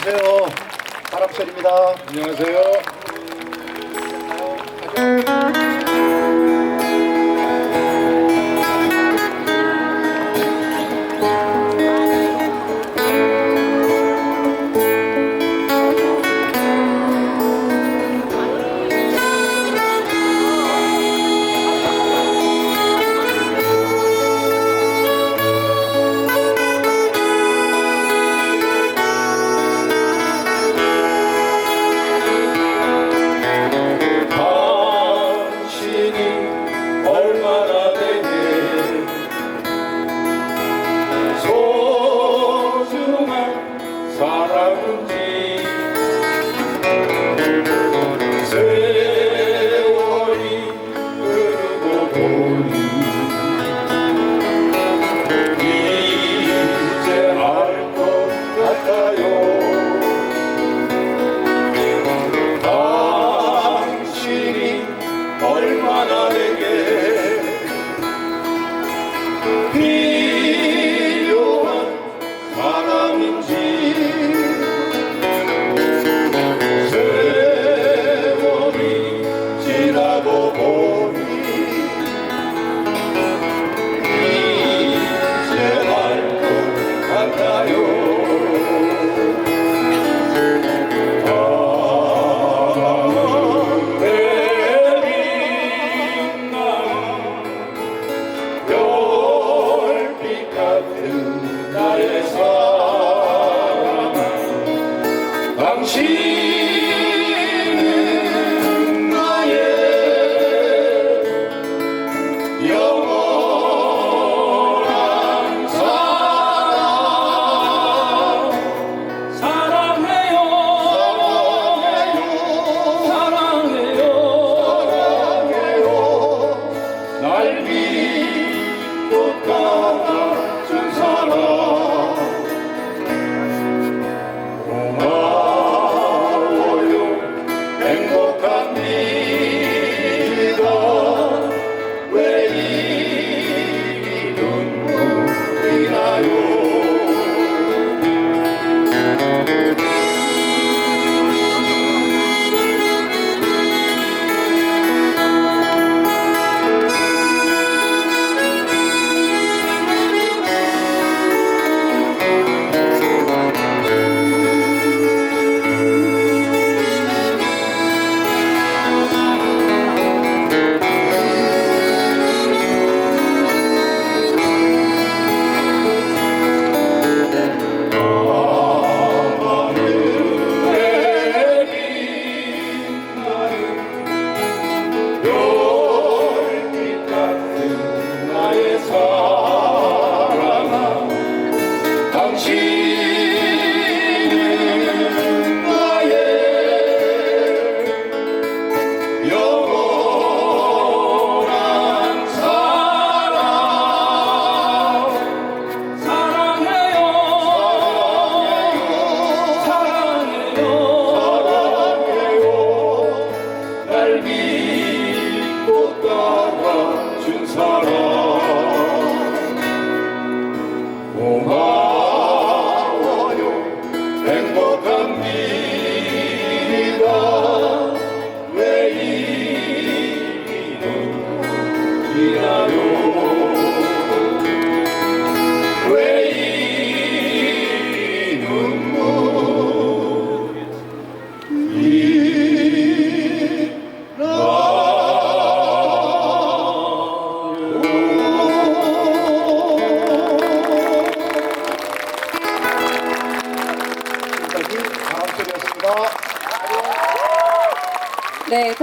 안녕하세요. 바람철입니다. 안녕하세요. 얼마나 내게 소중한 사랑인지 세월이 흐르고 보니 이제 알 것 같아요. 당신이 얼마나 내게 필요한 사람인지 세월이 지나고 보니 이제 알 것 같아요. 나의 사랑아, 당신은 나의 영원한 사랑. 사랑해요, 사랑해요, 사랑해요. 날 믿고 따라준 사람. 고마워요. 행복합니다. 왜 이 눈물이 나요. 당신은 나의 영원한 사랑. 사랑해요, 사랑해요, 사랑해요. 날 믿고 따라준 사랑. 고마워요. 행복합니다. 왜 이 눈물이 나요. 왜 이 눈물이 나요. 지금까지 바람철이었습니다. 네.